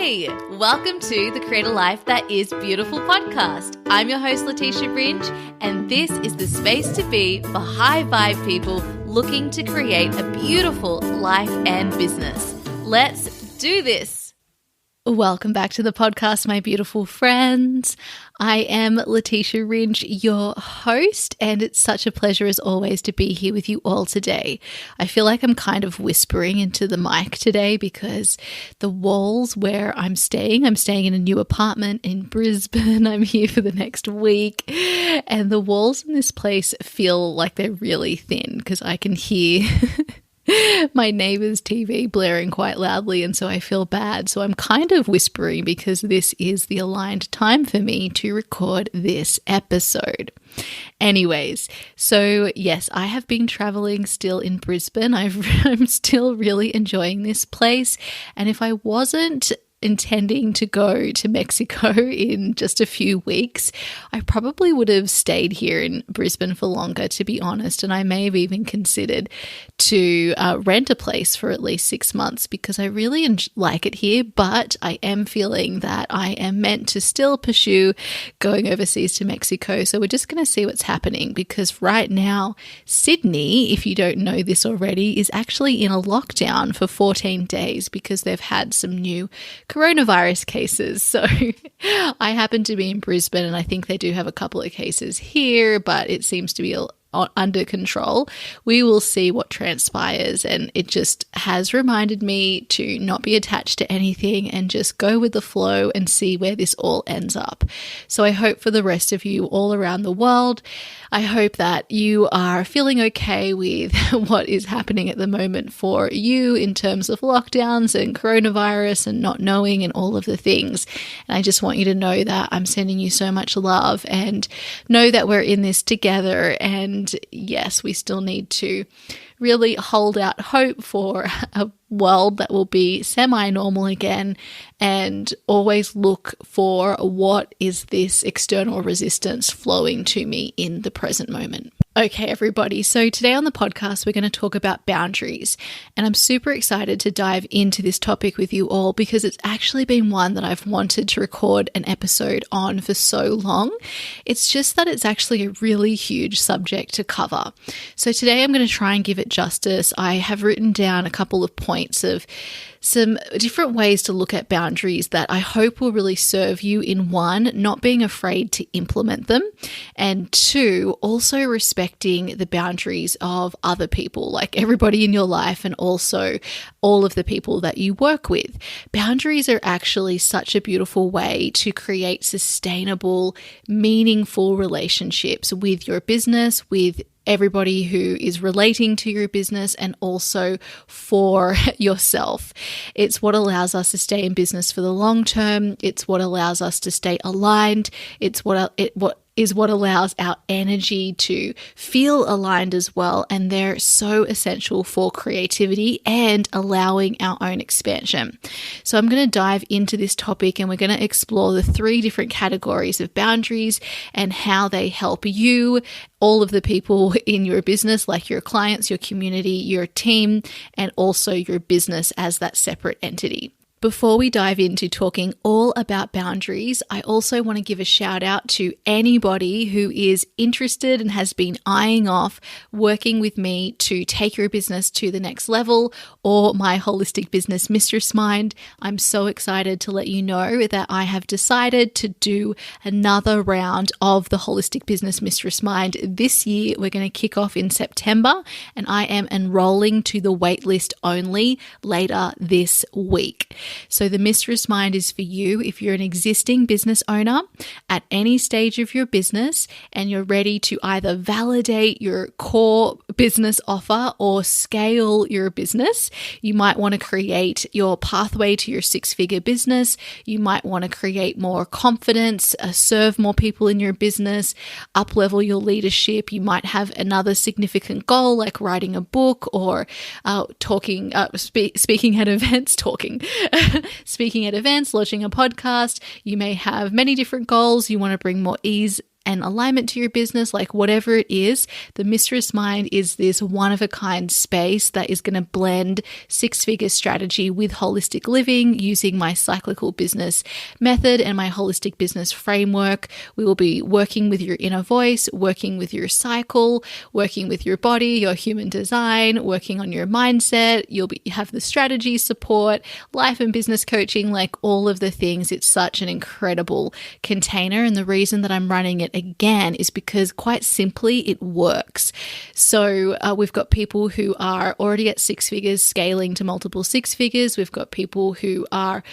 Hey, welcome to the Create a Life That Is Beautiful podcast. I'm your host, Leticia Ringe, and this is the space to be for high vibe people looking to create a beautiful life and business. Let's do this. Welcome back to the podcast, my beautiful friends. I am Leticia Ringe, your host, and it's such a pleasure as always to be here with you all today. I feel like I'm kind of whispering into the mic today because the walls where I'm staying in a new apartment in Brisbane. I'm here for the next week, and the walls in this place feel like they're really thin because I can hear my neighbor's TV blaring quite loudly, and so I feel bad. So I'm kind of whispering because this is the aligned time for me to record this episode. Anyways, so yes, I have been traveling still in Brisbane. I'm still really enjoying this place, and if I wasn't intending to go to Mexico in just a few weeks, I probably would have stayed here in Brisbane for longer, to be honest, and I may have even considered to rent a place for at least 6 months because I really like it here, but I am feeling that I am meant to still pursue going overseas to Mexico, so we're just going to see what's happening because right now, Sydney, if you don't know this already, is actually in a lockdown for 14 days because they've had some new coronavirus cases. So I happen to be in Brisbane and I think they do have a couple of cases here, but it seems to be under control. We will see what transpires, and it just has reminded me to not be attached to anything and just go with the flow and see where this all ends up. So I hope for the rest of you all around the world, I hope that you are feeling okay with what is happening at the moment for you in terms of lockdowns and coronavirus and not knowing and all of the things. And I just want you to know that I'm sending you so much love and know that we're in this together. And yes, we still need to really hold out hope for a world that will be semi-normal again, and always look for what is this external resistance flowing to me in the present moment. Okay, everybody. So today on the podcast, we're going to talk about boundaries, and I'm super excited to dive into this topic with you all because it's actually been one that I've wanted to record an episode on for so long. It's just that it's actually a really huge subject to cover. So today I'm going to try and give it justice. I have written down a couple of points of some different ways to look at boundaries that I hope will really serve you in one, not being afraid to implement them, and two, also respecting the boundaries of other people, like everybody in your life and also all of the people that you work with. Boundaries are actually such a beautiful way to create sustainable, meaningful relationships with your business, with everybody who is relating to your business, and also for yourself. It's what allows us to stay in business for the long term. It's what allows us to stay aligned. It's what allows our energy to feel aligned as well. And they're so essential for creativity and allowing our own expansion. So I'm going to dive into this topic and we're going to explore the 3 different categories of boundaries and how they help you, all of the people in your business, like your clients, your community, your team, and also your business as that separate entity. Before we dive into talking all about boundaries, I also want to give a shout out to anybody who is interested and has been eyeing off working with me to take your business to the next level, or my holistic business mistress mind. I'm so excited to let you know that I have decided to do another round of the holistic business mistress mind this year. We're going to kick off in September, and I am enrolling to the waitlist only later this week. So the Mistress Mind is for you if you're an existing business owner at any stage of your business and you're ready to either validate your core business offer or scale your business. You might want to create your pathway to your 6-figure business. You might want to create more confidence, serve more people in your business, up-level your leadership. You might have another significant goal like writing a book or speaking at events, speaking at events, launching a podcast. You may have many different goals. You want to bring more ease and alignment to your business, like whatever it is, the Mistress Mind is this one-of-a-kind space that is going to blend six-figure strategy with holistic living using my cyclical business method and my holistic business framework. We will be working with your inner voice, working with your cycle, working with your body, your human design, working on your mindset. You have the strategy support, life and business coaching, like all of the things. It's such an incredible container. And the reason that I'm running it again is because quite simply it works. So we've got people who are already at six figures scaling to multiple six figures. We've got people who are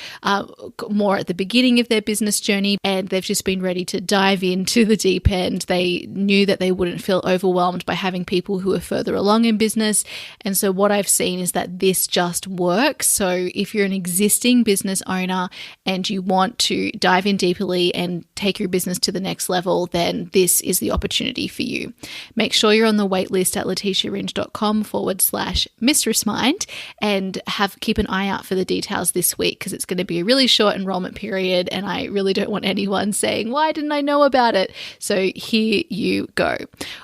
more at the beginning of their business journey and they've just been ready to dive into the deep end. They knew that they wouldn't feel overwhelmed by having people who are further along in business. And so what I've seen is that this just works. So if you're an existing business owner and you want to dive in deeply and take your business to the next level, then this is the opportunity for you. Make sure you're on the waitlist at leticiaringe.com/mistressmind and keep an eye out for the details this week because it's going to be a really short enrollment period and I really don't want anyone saying, why didn't I know about it? So here you go.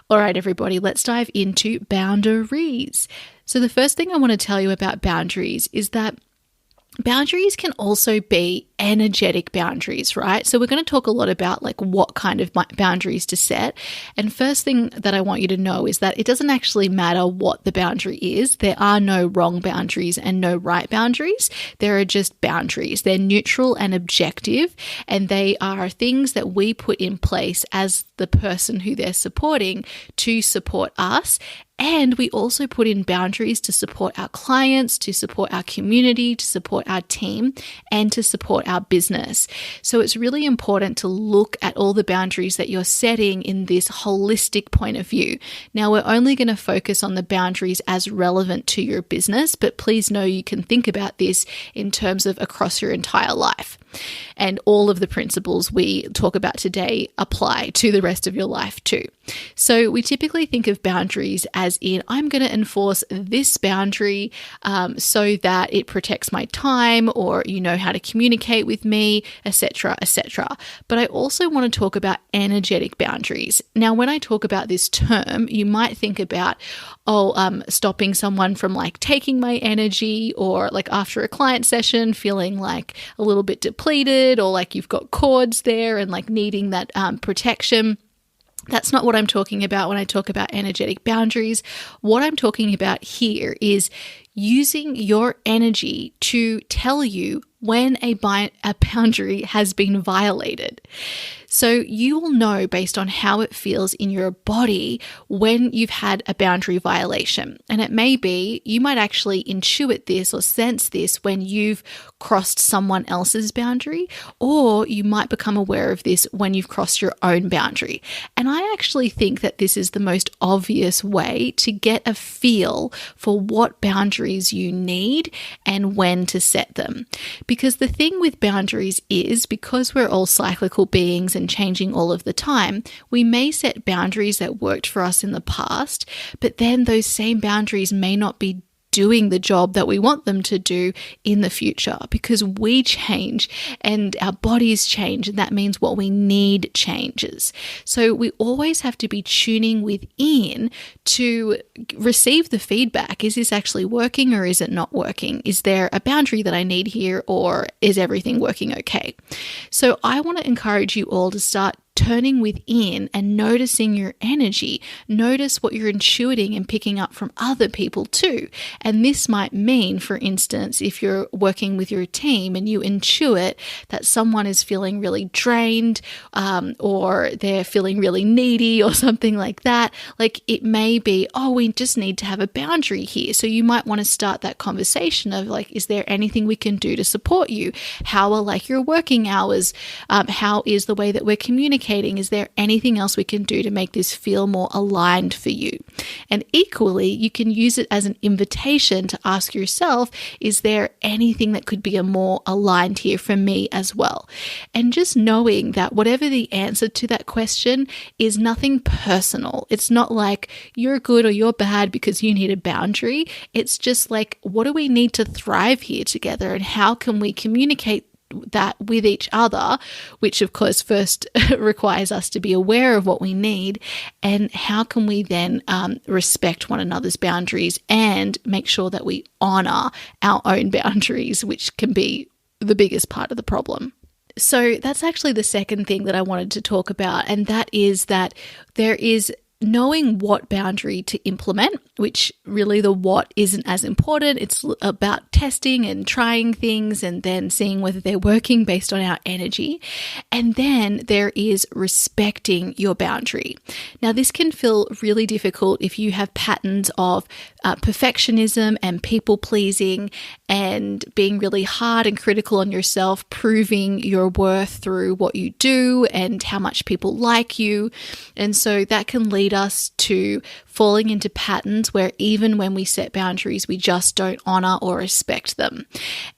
All right, everybody, let's dive into boundaries. So the first thing I want to tell you about boundaries is that boundaries can also be energetic boundaries, right? So we're going to talk a lot about like what kind of boundaries to set. And first thing that I want you to know is that it doesn't actually matter what the boundary is. There are no wrong boundaries and no right boundaries. There are just boundaries. They're neutral and objective, and they are things that we put in place as the person who they're supporting to support us. And we also put in boundaries to support our clients, to support our community, to support our team, and to support our business. So it's really important to look at all the boundaries that you're setting in this holistic point of view. Now, we're only going to focus on the boundaries as relevant to your business, but please know you can think about this in terms of across your entire life. And all of the principles we talk about today apply to the rest of your life too. So we typically think of boundaries as in, I'm going to enforce this boundary so that it protects my time, or you know how to communicate with me, etc., etc. But I also want to talk about energetic boundaries. Now, when I talk about this term, you might think about, stopping someone from like taking my energy, or like after a client session feeling like a little bit depleted, or like you've got cords there and like needing that protection. That's not what I'm talking about when I talk about energetic boundaries. What I'm talking about here is using your energy to tell you when a boundary has been violated. So you will know based on how it feels in your body when you've had a boundary violation. And it may be, you might actually intuit this or sense this when you've crossed someone else's boundary, or you might become aware of this when you've crossed your own boundary. And I actually think that this is the most obvious way to get a feel for what boundaries you need and when to set them. Because the thing with boundaries is, because we're all cyclical beings and changing all of the time, we may set boundaries that worked for us in the past, but then those same boundaries may not be doing the job that we want them to do in the future, because we change and our bodies change, and that means what we need changes. So we always have to be tuning within to receive the feedback. Is this actually working or is it not working? Is there a boundary that I need here, or is everything working okay? So I want to encourage you all to start turning within and noticing your energy. Notice what you're intuiting and picking up from other people too. And this might mean, for instance, if you're working with your team and you intuit that someone is feeling really drained, or they're feeling really needy or something like that, like it may be, we just need to have a boundary here. So you might want to start that conversation of like, is there anything we can do to support you? How are like your working hours? How is the way that we're communicating? Is there anything else we can do to make this feel more aligned for you? And equally, you can use it as an invitation to ask yourself, is there anything that could be a more aligned here for me as well? And just knowing that whatever the answer to that question is nothing personal. It's not like you're good or you're bad because you need a boundary. It's just like, what do we need to thrive here together, and how can we communicate that with each other, which of course first requires us to be aware of what we need, and how can we then respect one another's boundaries and make sure that we honor our own boundaries, which can be the biggest part of the problem. So that's actually the second thing that I wanted to talk about, and that is that there is knowing what boundary to implement, which really the what isn't as important. It's about testing and trying things and then seeing whether they're working based on our energy. And then there is respecting your boundary. Now, this can feel really difficult if you have patterns of perfectionism and people pleasing and being really hard and critical on yourself, proving your worth through what you do and how much people like you. And so that can lead us to falling into patterns where even when we set boundaries, we just don't honor or respect them.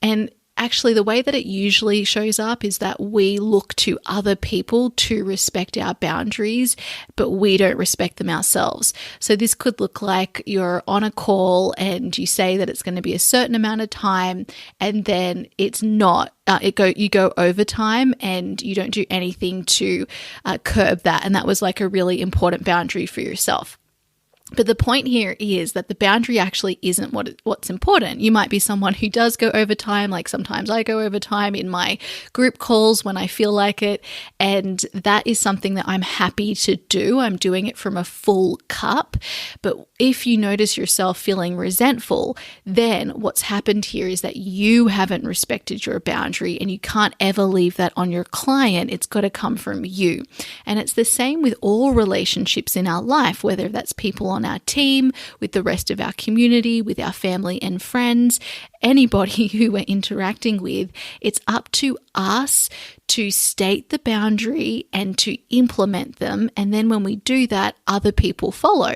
And actually, the way that it usually shows up is that we look to other people to respect our boundaries, but we don't respect them ourselves. So this could look like you're on a call and you say that it's going to be a certain amount of time, and then it's not. You go overtime and you don't do anything to curb that. And that was like a really important boundary for yourself. But the point here is that the boundary actually isn't what's important. You might be someone who does go overtime, like sometimes I go overtime in my group calls when I feel like it, and that is something that I'm happy to do. I'm doing it from a full cup. But if you notice yourself feeling resentful, then what's happened here is that you haven't respected your boundary, and you can't ever leave that on your client. It's got to come from you. And it's the same with all relationships in our life, whether that's people on our team, with the rest of our community, with our family and friends, anybody who we're interacting with. It's up to us to state the boundary and to implement them. And then when we do that, other people follow.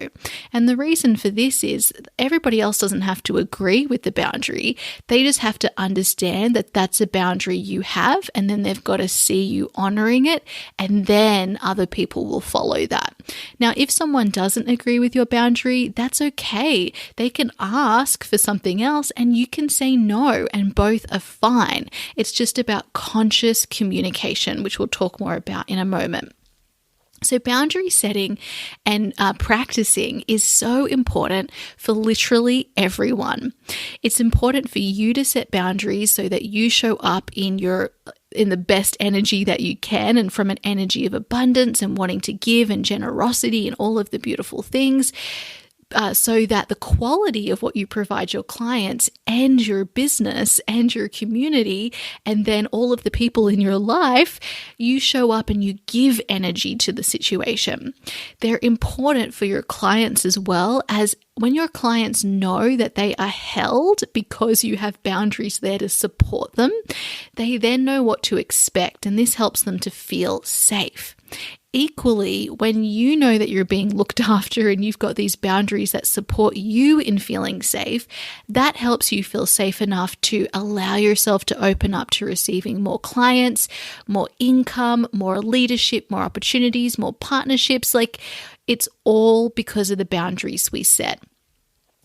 And the reason for this is everybody else doesn't have to agree with the boundary. They just have to understand that that's a boundary you have, and then they've got to see you honoring it, and then other people will follow that. Now, if someone doesn't agree with your boundary, that's okay. They can ask for something else and you can say no, and both are fine. It's just about conscious communication, which we'll talk more about in a moment. So boundary setting and practicing is so important for literally everyone. It's important for you to set boundaries so that you show up in the best energy that you can, and from an energy of abundance and wanting to give and generosity and all of the beautiful things. So that the quality of what you provide your clients and your business and your community, and then all of the people in your life, you show up and you give energy to the situation. They're important for your clients as well, as when your clients know that they are held because you have boundaries there to support them, they then know what to expect, and this helps them to feel safe. Equally, when you know that you're being looked after and you've got these boundaries that support you in feeling safe, that helps you feel safe enough to allow yourself to open up to receiving more clients, more income, more leadership, more opportunities, more partnerships. Like, it's all because of the boundaries we set.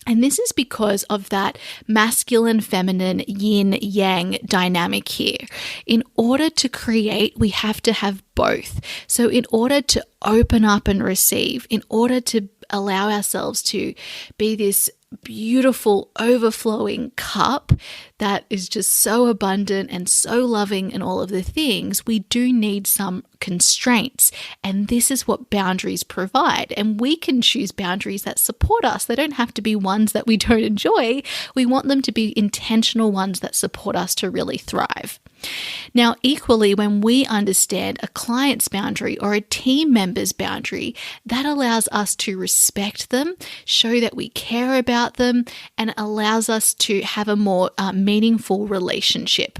And this is because of that masculine, feminine, yin, yang dynamic here. In order to create, we have to have both. So in order to open up and receive, in order to allow ourselves to be this beautiful, overflowing cup that is just so abundant and so loving and all of the things, we do need some constraints. And this is what boundaries provide. And we can choose boundaries that support us. They don't have to be ones that we don't enjoy. We want them to be intentional ones that support us to really thrive. Now, equally, when we understand a client's boundary or a team member's boundary, that allows us to respect them, show that we care about them, and allows us to have a more meaningful relationship.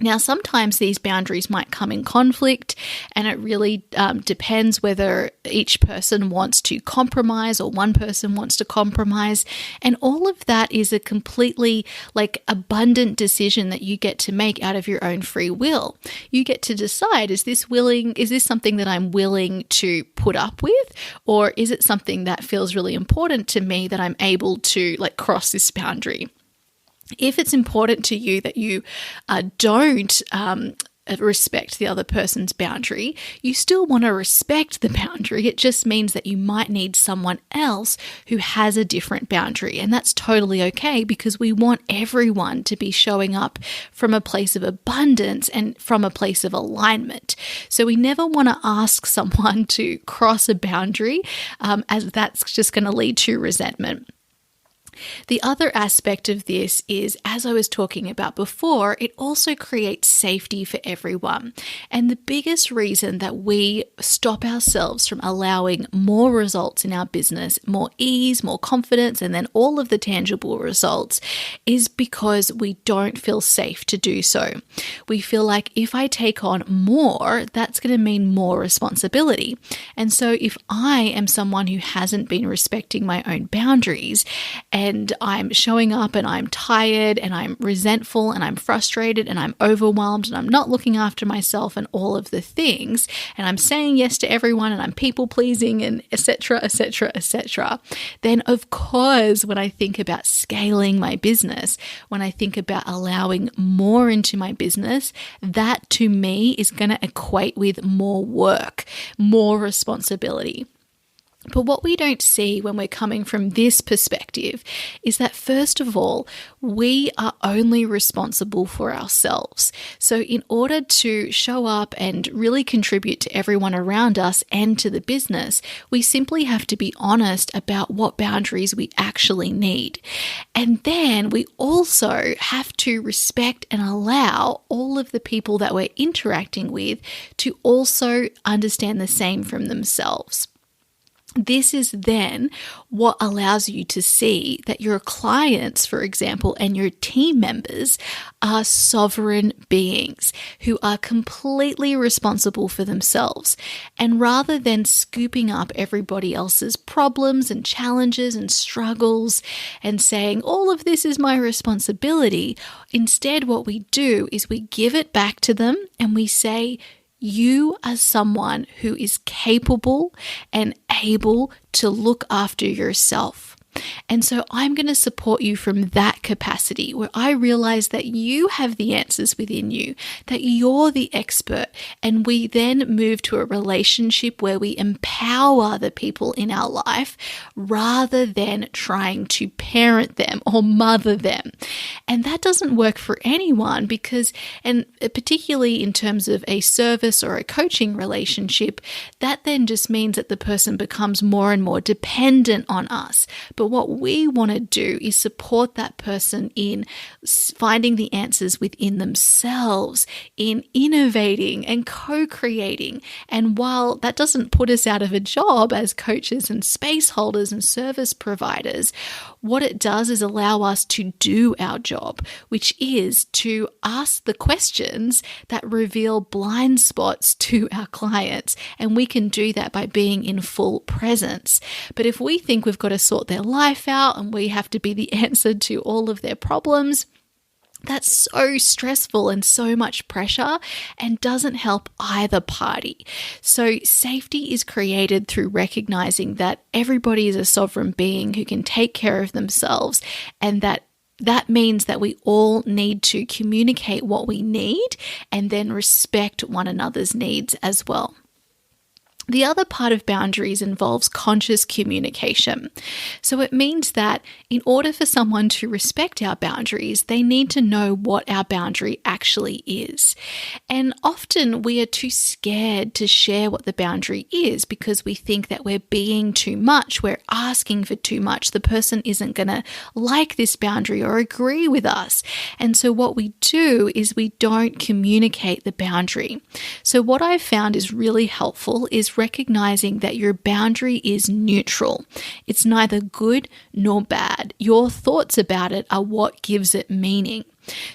Now, sometimes these boundaries might come in conflict, and it really depends whether each person wants to compromise or one person wants to compromise. And all of that is a completely abundant decision that you get to make out of your own free will. You get to decide, is this something that I'm willing to put up with? Or is it something that feels really important to me that I'm able to cross this boundary? If it's important to you that you don't respect the other person's boundary, you still want to respect the boundary. It just means that you might need someone else who has a different boundary. And that's totally okay, because we want everyone to be showing up from a place of abundance and from a place of alignment. So we never want to ask someone to cross a boundary, as that's just going to lead to resentment. The other aspect of this is, as I was talking about before, it also creates safety for everyone. And the biggest reason that we stop ourselves from allowing more results in our business, more ease, more confidence, and then all of the tangible results is because we don't feel safe to do so. We feel like if I take on more, that's going to mean more responsibility. And so if I am someone who hasn't been respecting my own boundaries, and I'm showing up and I'm tired and I'm resentful and I'm frustrated and I'm overwhelmed and I'm not looking after myself and all of the things, and I'm saying yes to everyone and I'm people pleasing and etc., then of course when I think about scaling my business, when I think about allowing more into my business, that to me is going to equate with more work, more responsibility. But what we don't see when we're coming from this perspective is that, first of all, we are only responsible for ourselves. So in order to show up and really contribute to everyone around us and to the business, we simply have to be honest about what boundaries we actually need. And then we also have to respect and allow all of the people that we're interacting with to also understand the same from themselves. This is then what allows you to see that your clients, for example, and your team members are sovereign beings who are completely responsible for themselves. And rather than scooping up everybody else's problems and challenges and struggles and saying, all of this is my responsibility, instead what we do is we give it back to them and we say, you are someone who is capable and able to look after yourself. And so I'm going to support you from that capacity where I realize that you have the answers within you, that you're the expert. And we then move to a relationship where we empower the people in our life rather than trying to parent them or mother them. And that doesn't work for anyone because, and particularly in terms of a service or a coaching relationship, that then just means that the person becomes more and more dependent on us. But what we want to do is support that person in finding the answers within themselves, in innovating and co-creating. And while that doesn't put us out of a job as coaches and space holders and service providers, what it does is allow us to do our job, which is to ask the questions that reveal blind spots to our clients. And we can do that by being in full presence. But if we think we've got to sort their life out and we have to be the answer to all of their problems, that's so stressful and so much pressure and doesn't help either party. So safety is created through recognizing that everybody is a sovereign being who can take care of themselves, and that means that we all need to communicate what we need and then respect one another's needs as well. The other part of boundaries involves conscious communication. So it means that in order for someone to respect our boundaries, they need to know what our boundary actually is. And often we are too scared to share what the boundary is because we think that we're being too much, we're asking for too much, the person isn't going to like this boundary or agree with us. And so what we do is we don't communicate the boundary. So what I've found is really helpful is recognizing that your boundary is neutral. It's neither good nor bad. Your thoughts about it are what gives it meaning.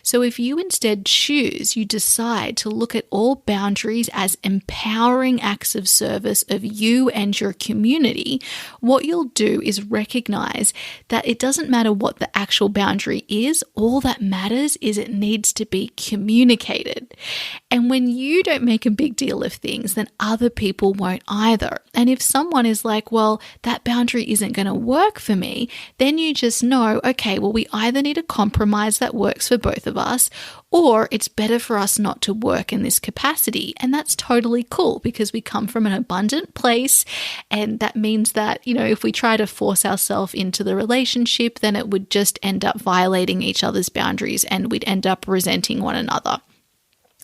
So if you instead you decide to look at all boundaries as empowering acts of service of you and your community, what you'll do is recognize that it doesn't matter what the actual boundary is. All that matters is it needs to be communicated. And when you don't make a big deal of things, then other people won't either. And if someone is like, well, that boundary isn't going to work for me, then you just know, okay, well, we either need a compromise that works for both of us, or it's better for us not to work in this capacity. And that's totally cool because we come from an abundant place. And that means that, if we try to force ourselves into the relationship, then it would just end up violating each other's boundaries and we'd end up resenting one another.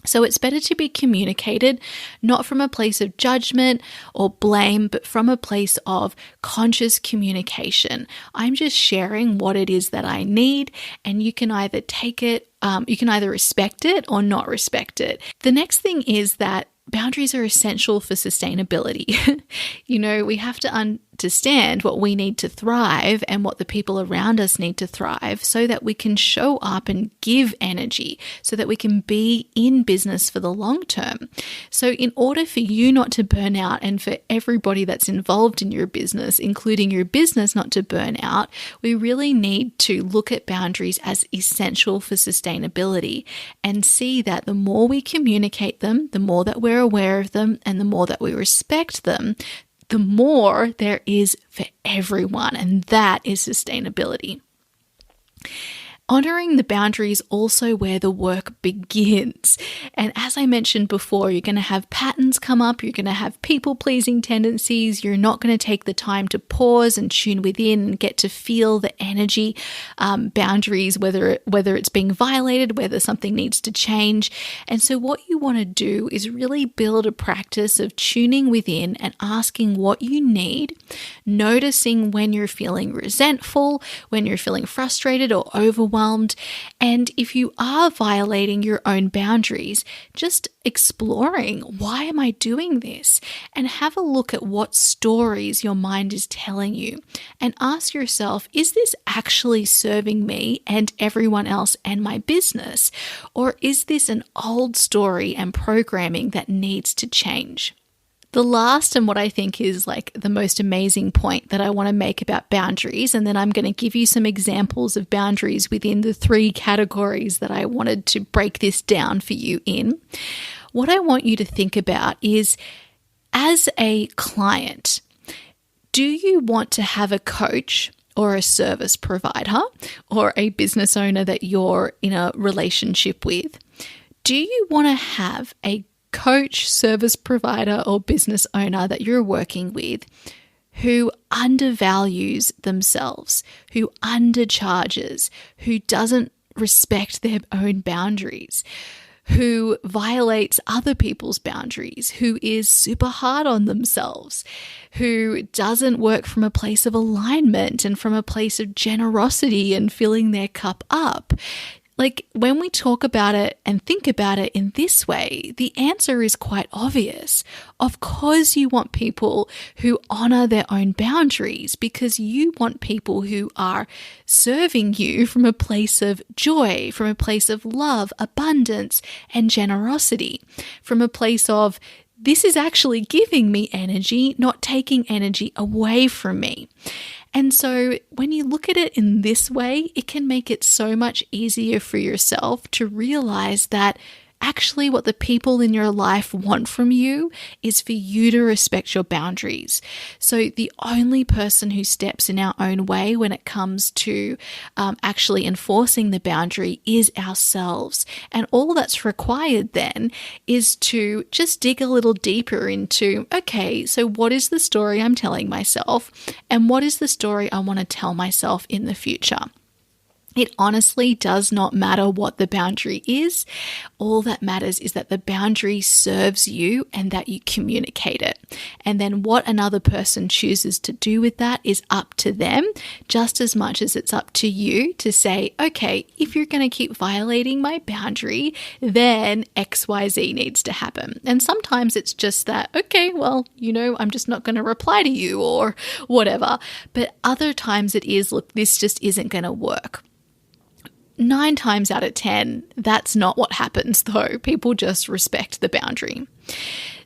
So it's better to be communicated, not from a place of judgment or blame, but from a place of conscious communication. I'm just sharing what it is that I need, and you can either take it, you can either respect it or not respect it. The next thing is that boundaries are essential for sustainability. We have to understand what we need to thrive and what the people around us need to thrive so that we can show up and give energy, so that we can be in business for the long term. So in order for you not to burn out and for everybody that's involved in your business, including your business, not to burn out, we really need to look at boundaries as essential for sustainability and see that the more we communicate them, the more that we're aware of them, and the more that we respect them, the more there is for everyone, and that is sustainability. Honoring the boundaries also where the work begins. And as I mentioned before, you're going to have patterns come up, you're going to have people-pleasing tendencies, you're not going to take the time to pause and tune within and get to feel the energy, boundaries, whether it's being violated, whether something needs to change. And so what you want to do is really build a practice of tuning within and asking what you need, noticing when you're feeling resentful, when you're feeling frustrated or overwhelmed. And if you are violating your own boundaries, just exploring, why am I doing this? And have a look at what stories your mind is telling you and ask yourself, is this actually serving me and everyone else and my business? Or is this an old story and programming that needs to change? The last, and what I think is like the most amazing point that I want to make about boundaries, and then I'm going to give you some examples of boundaries within the 3 categories that I wanted to break this down for you in. What I want you to think about is, as a client, do you want to have a coach or a service provider or a business owner that you're in a relationship with? Do you want to have a coach, service provider, or business owner that you're working with who undervalues themselves, who undercharges, who doesn't respect their own boundaries, who violates other people's boundaries, who is super hard on themselves, who doesn't work from a place of alignment and from a place of generosity and filling their cup up? Like, when we talk about it and think about it in this way, the answer is quite obvious. Of course, you want people who honor their own boundaries because you want people who are serving you from a place of joy, from a place of love, abundance, and generosity, from a place of, this is actually giving me energy, not taking energy away from me. And so when you look at it in this way, it can make it so much easier for yourself to realize that actually what the people in your life want from you is for you to respect your boundaries. So the only person who steps in our own way when it comes to actually enforcing the boundary is ourselves. And all that's required then is to just dig a little deeper into, okay, so what is the story I'm telling myself? And what is the story I want to tell myself in the future? It honestly does not matter what the boundary is. All that matters is that the boundary serves you and that you communicate it. And then what another person chooses to do with that is up to them, just as much as it's up to you to say, okay, if you're going to keep violating my boundary, then XYZ needs to happen. And sometimes it's just that, okay, well, I'm just not going to reply to you or whatever. But other times it is, look, this just isn't going to work. 9 times out of 10, that's not what happens though. People just respect the boundary.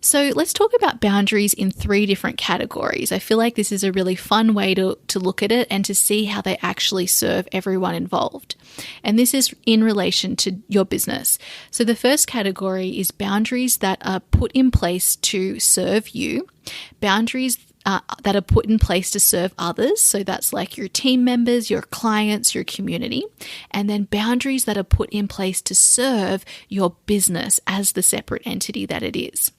So let's talk about boundaries in 3 different categories. I feel like this is a really fun way to look at it and to see how they actually serve everyone involved. And this is in relation to your business. So the first category is boundaries that are put in place to serve you, boundaries that are put in place to serve others. So that's like your team members, your clients, your community, and then boundaries that are put in place to serve your business as the separate entity that it is.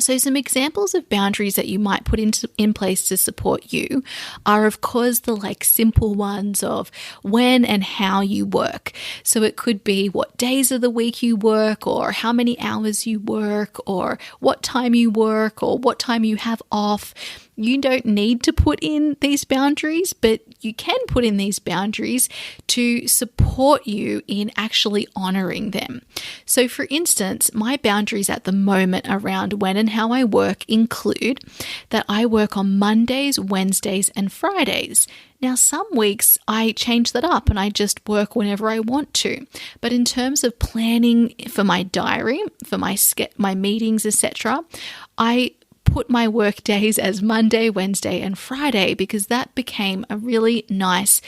So some examples of boundaries that you might put in place to support you are, of course, the simple ones of when and how you work. So it could be what days of the week you work, or how many hours you work, or what time you work, or what time you have off. You don't need to put in these boundaries, but you can put in these boundaries to support you in actually honoring them. So for instance, my boundaries at the moment around when and how I work include that I work on Mondays, Wednesdays, and Fridays. Now, some weeks I change that up and I just work whenever I want to. But in terms of planning for my diary, for my meetings, etc., I put my work days as Monday, Wednesday, and Friday because that became a really nice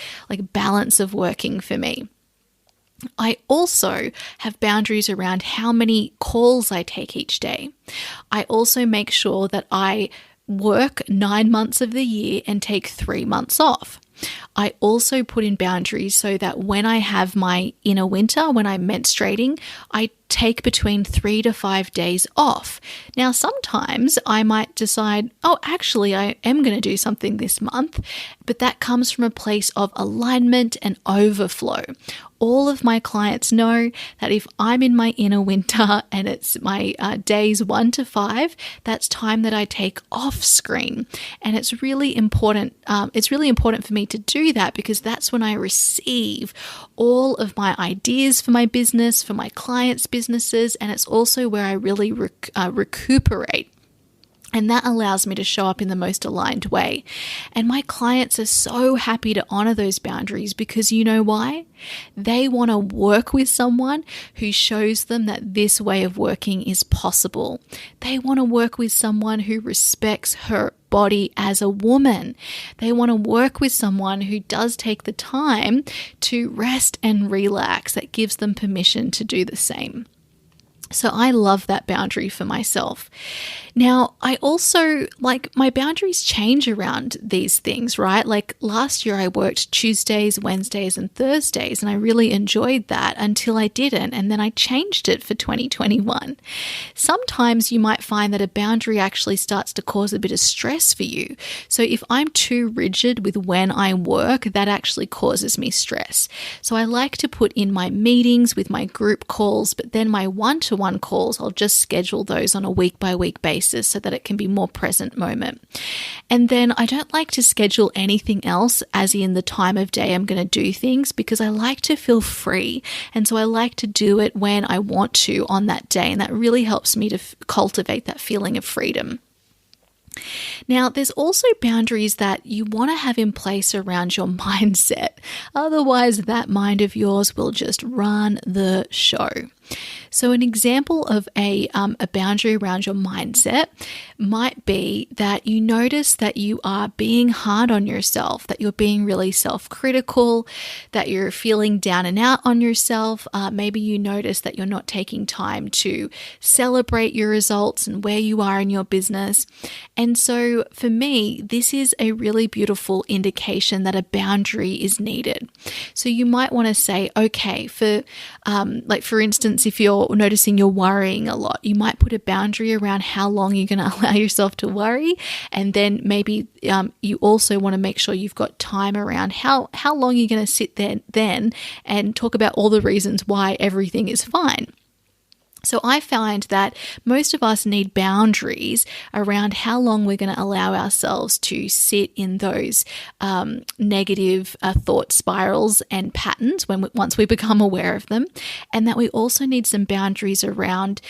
balance of working for me. I also have boundaries around how many calls I take each day. I also make sure that I work 9 months of the year and take 3 months off. I also put in boundaries so that when I have my inner winter, when I'm menstruating, I take between 3 to 5 days off. Now, sometimes I might decide, actually, I am going to do something this month, but that comes from a place of alignment and overflow. All of my clients know that if I'm in my inner winter and it's my days 1 to 5, that's time that I take off screen. And it's really important. It's really important for me to do that because that's when I receive all of my ideas for my business, for my clients' businesses, and it's also where I really recuperate. And that allows me to show up in the most aligned way. And my clients are so happy to honor those boundaries because you know why? They want to work with someone who shows them that this way of working is possible. They want to work with someone who respects her body as a woman. They want to work with someone who does take the time to rest and relax, that gives them permission to do the same. So I love that boundary for myself. Now, I also my boundaries change around these things, right? Last year I worked Tuesdays, Wednesdays, and Thursdays, and I really enjoyed that until I didn't. And then I changed it for 2021. Sometimes you might find that a boundary actually starts to cause a bit of stress for you. So if I'm too rigid with when I work, that actually causes me stress. So I like to put in my meetings with my group calls, but then my one-to-one calls, I'll just schedule those on a week-by-week basis so that it can be more present moment. And then I don't like to schedule anything else as in the time of day I'm going to do things because I like to feel free. And so I like to do it when I want to on that day. And that really helps me to cultivate that feeling of freedom. Now, there's also boundaries that you want to have in place around your mindset. Otherwise, that mind of yours will just run the show. So an example of a boundary around your mindset might be that you notice that you are being hard on yourself, that you're being really self-critical, that you're feeling down and out on yourself. Maybe you notice that you're not taking time to celebrate your results and where you are in your business. And so for me, this is a really beautiful indication that a boundary is needed. So you might want to say, okay, for instance, if you're noticing you're worrying a lot, you might put a boundary around how long you're going to allow yourself to worry. And then maybe you also want to make sure you've got time around how long you're going to sit there then and talk about all the reasons why everything is fine. So I find that most of us need boundaries around how long we're going to allow ourselves to sit in those negative thought spirals and patterns once we become aware of them, and that we also need some boundaries around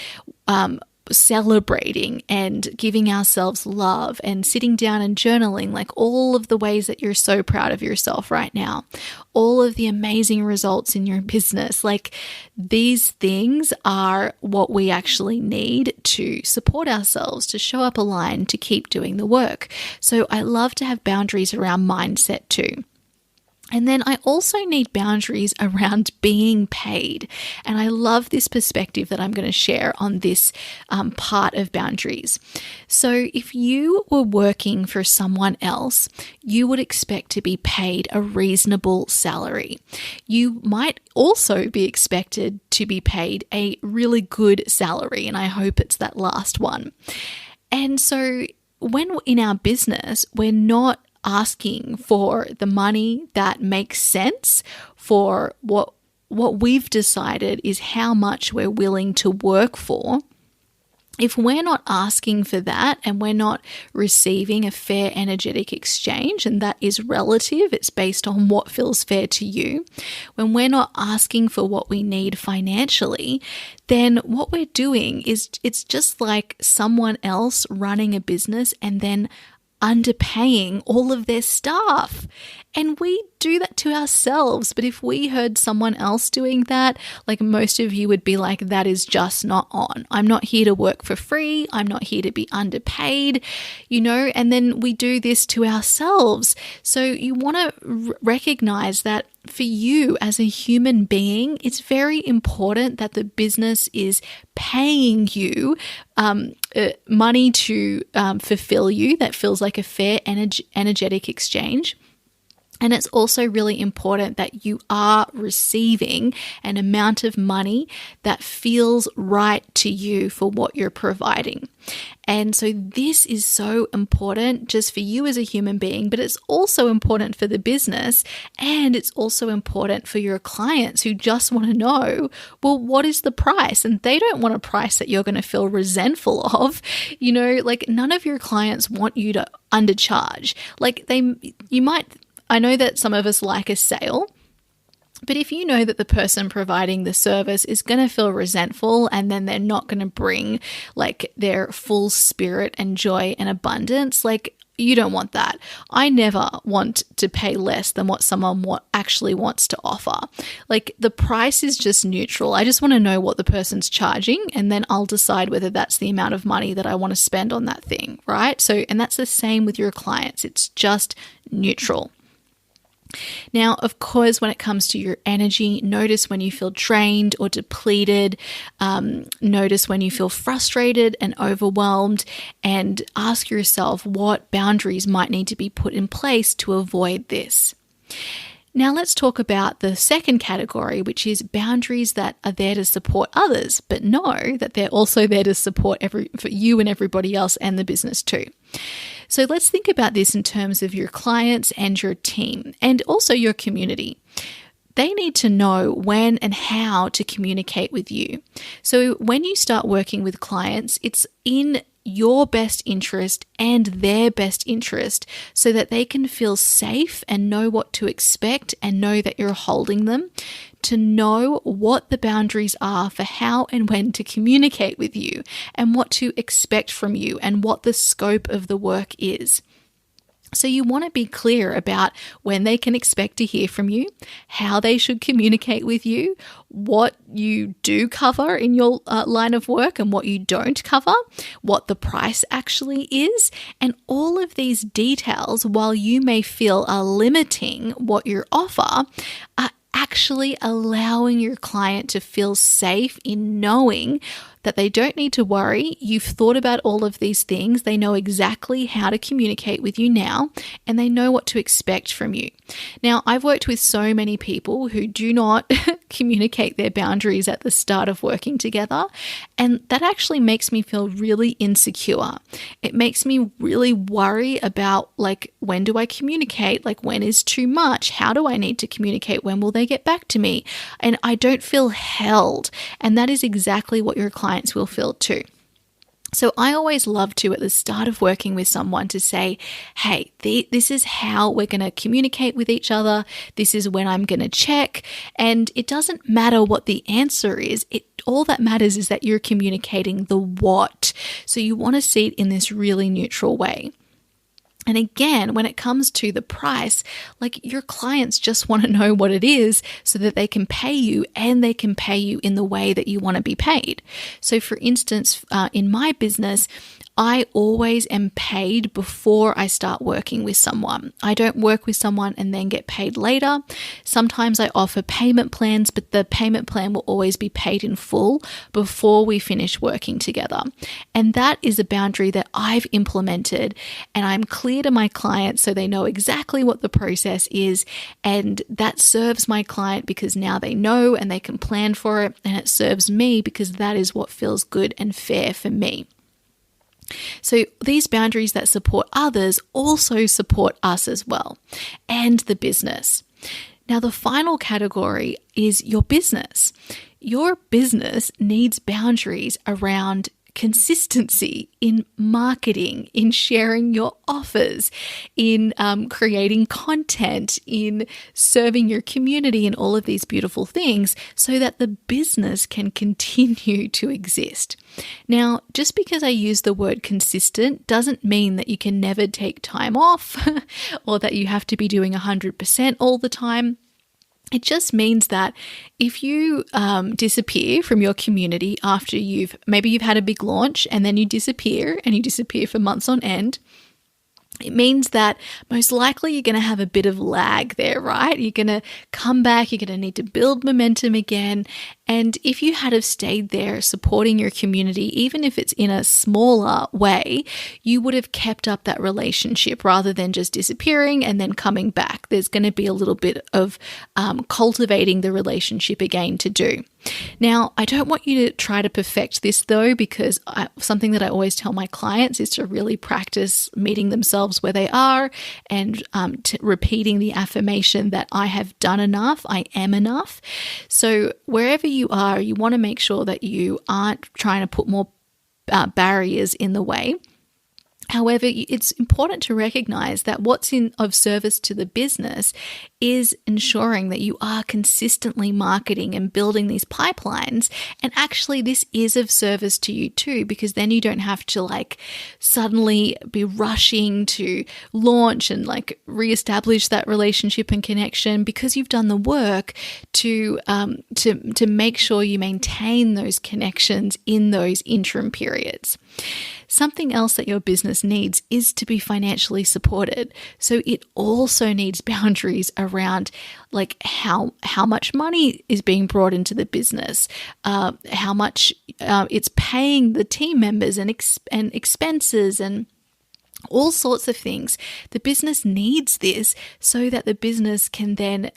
celebrating and giving ourselves love and sitting down and journaling, like all of the ways that you're so proud of yourself right now, all of the amazing results in your business, like these things are what we actually need to support ourselves, to show up aligned, to keep doing the work. So I love to have boundaries around mindset too. And then I also need boundaries around being paid. And I love this perspective that I'm going to share on this part of boundaries. So if you were working for someone else, you would expect to be paid a reasonable salary. You might also be expected to be paid a really good salary. And I hope it's that last one. And so when in our business, we're not asking for the money that makes sense for what we've decided is how much we're willing to work for. If we're not asking for that and we're not receiving a fair energetic exchange, and that is relative, it's based on what feels fair to you, when we're not asking for what we need financially, then what we're doing is it's just like someone else running a business and then underpaying all of their staff. And we do that to ourselves. But if we heard someone else doing that, like most of you would be like, that is just not on. I'm not here to work for free. I'm not here to be underpaid, and then we do this to ourselves. So you want to recognize that for you as a human being, it's very important that the business is paying you money to fulfill you. That feels like a fair energetic exchange. And it's also really important that you are receiving an amount of money that feels right to you for what you're providing. And so this is so important just for you as a human being, but it's also important for the business, and it's also important for your clients who just want to know, well, what is the price? And they don't want a price that you're going to feel resentful of. Like none of your clients want you to undercharge. I know that some of us like a sale, but if you know that the person providing the service is going to feel resentful and then they're not going to bring like their full spirit and joy and abundance, like you don't want that. I never want to pay less than what someone actually wants to offer. Like the price is just neutral. I just want to know what the person's charging, and then I'll decide whether that's the amount of money that I want to spend on that thing, right? So, and that's the same with your clients. It's just neutral. Now, of course, when it comes to your energy, notice when you feel drained or depleted, notice when you feel frustrated and overwhelmed, and ask yourself what boundaries might need to be put in place to avoid this. Now let's talk about the second category, which is boundaries that are there to support others, but know that they're also there to support for you and everybody else and the business too. So let's think about this in terms of your clients and your team and also your community. They need to know when and how to communicate with you. So when you start working with clients, it's in your best interest and their best interest so that they can feel safe and know what to expect and know that you're holding them, to know what the boundaries are for how and when to communicate with you and what to expect from you and what the scope of the work is. So you want to be clear about when they can expect to hear from you, how they should communicate with you, what you do cover in your line of work and what you don't cover, what the price actually is, and all of these details, while you may feel are limiting what you offer, are actually allowing your client to feel safe in knowing that they don't need to worry. You've thought about all of these things. They know exactly how to communicate with you now, and they know what to expect from you. Now, I've worked with so many people who do not communicate their boundaries at the start of working together, and that actually makes me feel really insecure. It makes me really worry about, like, when do I communicate? Like, when is too much? How do I need to communicate? When will they get back to me? And I don't feel held, and that is exactly what your clients will feel too. So I always love to, at the start of working with someone, to say, hey, this is how we're going to communicate with each other. This is when I'm going to check. And it doesn't matter what the answer is. all that matters is that you're communicating the what. So you want to see it in this really neutral way. And again, when it comes to the price, like your clients just want to know what it is so that they can pay you, and they can pay you in the way that you want to be paid. So for instance, in my business, I always am paid before I start working with someone. I don't work with someone and then get paid later. Sometimes I offer payment plans, but the payment plan will always be paid in full before we finish working together. And that is a boundary that I've implemented, and I'm clear to my clients so they know exactly what the process is. And that serves my client because now they know and they can plan for it, and it serves me because that is what feels good and fair for me. So these boundaries that support others also support us as well, and the business. Now, the final category is your business. Your business needs boundaries around consistency in marketing, in sharing your offers, in creating content, in serving your community, and all of these beautiful things so that the business can continue to exist. Now, just because I use the word consistent doesn't mean that you can never take time off or that you have to be doing 100% all the time. It just means that if you disappear from your community after you've had a big launch and then you disappear for months on end, it means that most likely you're going to have a bit of lag there, right? You're going to come back, you're going to need to build momentum again. And if you had have stayed there supporting your community, even if it's in a smaller way, you would have kept up that relationship rather than just disappearing and then coming back. There's going to be a little bit of cultivating the relationship again to do. Now, I don't want you to try to perfect this though, because something that I always tell my clients is to really practice meeting themselves where they are and repeating the affirmation that I have done enough, I am enough. So wherever you are, you want to make sure that you aren't trying to put more barriers in the way. However, it's important to recognize that what's of service to the business is ensuring that you are consistently marketing and building these pipelines. And actually, this is of service to you too, because then you don't have to suddenly be rushing to launch and reestablish that relationship and connection, because you've done the work to make sure you maintain those connections in those interim periods. Something else that your business needs is to be financially supported. So it also needs boundaries around how much money is being brought into the business, how much it's paying the team members and expenses and all sorts of things. The business needs this so that the business can then,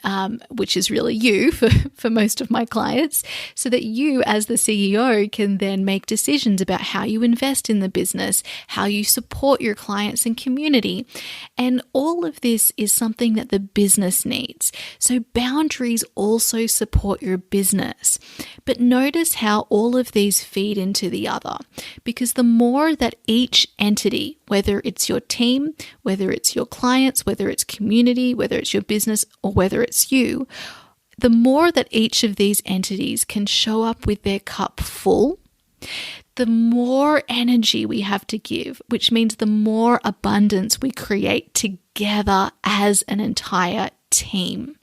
which is really you for most of my clients, so that you as the CEO can then make decisions about how you invest in the business, how you support your clients and community. And all of this is something that the business needs. So boundaries also support your business. But notice how all of these feed into the other, because the more that each entity, whether it's your team, whether it's your clients, whether it's community, whether it's your business, or whether it's you, the more that each of these entities can show up with their cup full, the more energy we have to give, which means the more abundance we create together as an entire team.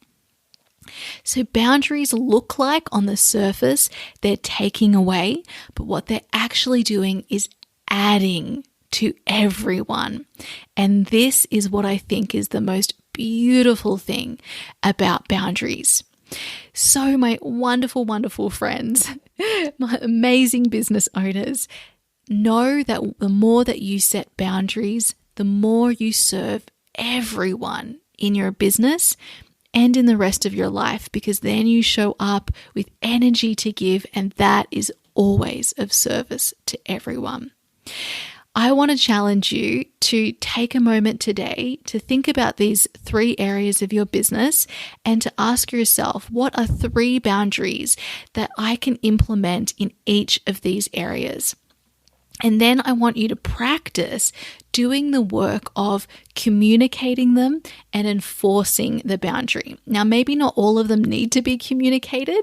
So boundaries look like on the surface they're taking away, but what they're actually doing is adding to everyone. And this is what I think is the most beautiful thing about boundaries. So my wonderful, wonderful friends, my amazing business owners, know that the more that you set boundaries, the more you serve everyone in your business and in the rest of your life, because then you show up with energy to give, and that is always of service to everyone. I want to challenge you to take a moment today to think about these 3 areas of your business and to ask yourself, what are 3 boundaries that I can implement in each of these areas? And then I want you to practice doing the work of communicating them and enforcing the boundary. Now, maybe not all of them need to be communicated,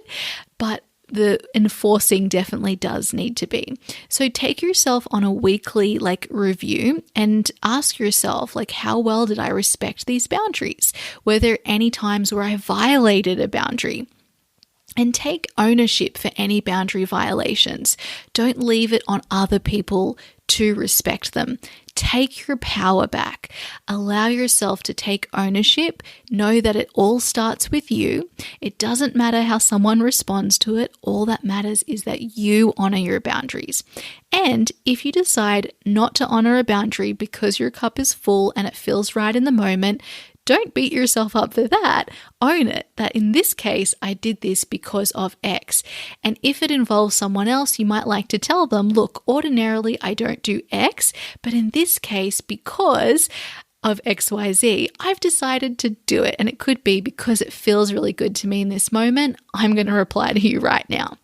but the enforcing definitely does need to be. So take yourself on a weekly review and ask yourself how well did I respect these boundaries? Were there any times where I violated a boundary? And take ownership for any boundary violations. Don't leave it on other people to respect them. Take your power back. Allow yourself to take ownership. Know that it all starts with you. It doesn't matter how someone responds to it. All that matters is that you honor your boundaries. And if you decide not to honor a boundary because your cup is full and it feels right in the moment, don't beat yourself up for that. Own it, that in this case, I did this because of X. And if it involves someone else, you might like to tell them, look, ordinarily I don't do X, but in this case, because of XYZ, I've decided to do it. And it could be because it feels really good to me in this moment. I'm going to reply to you right now.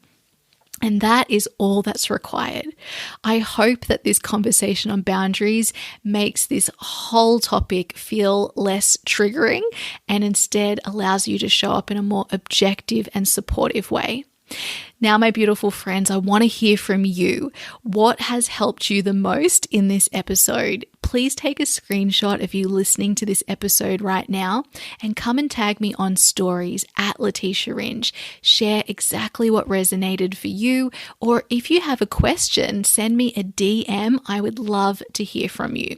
And that is all that's required. I hope that this conversation on boundaries makes this whole topic feel less triggering and instead allows you to show up in a more objective and supportive way. Now, my beautiful friends, I want to hear from you. What has helped you the most in this episode? Please take a screenshot of you listening to this episode right now and come and tag me on stories at Leticia Ringe. Share exactly what resonated for you, or if you have a question, send me a DM. I would love to hear from you.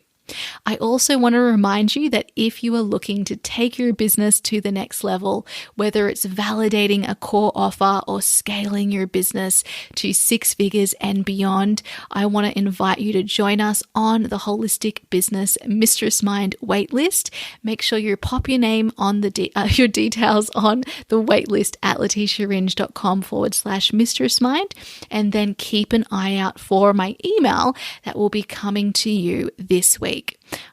I also want to remind you that if you are looking to take your business to the next level, whether it's validating a core offer or scaling your business to 6 figures and beyond, I want to invite you to join us on the Holistic Business Mistress Mind waitlist. Make sure you pop your name on your details on the waitlist at leticiaringe.com/Mistress Mind, and then keep an eye out for my email that will be coming to you this week.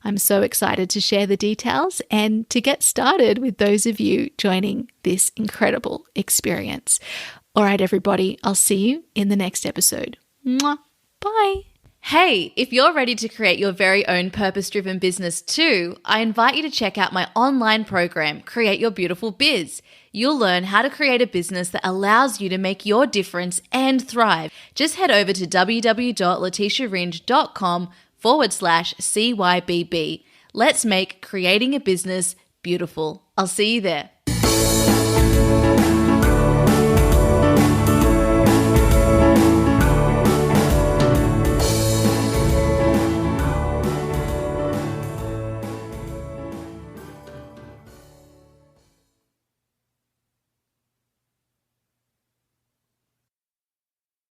I'm so excited to share the details and to get started with those of you joining this incredible experience. All right, everybody, I'll see you in the next episode. Mwah. Bye. Hey, if you're ready to create your very own purpose-driven business too, I invite you to check out my online program, Create Your Beautiful Biz. You'll learn how to create a business that allows you to make your difference and thrive. Just head over to www.leticiaringe.com/CYBB. Let's make creating a business beautiful. I'll see you there.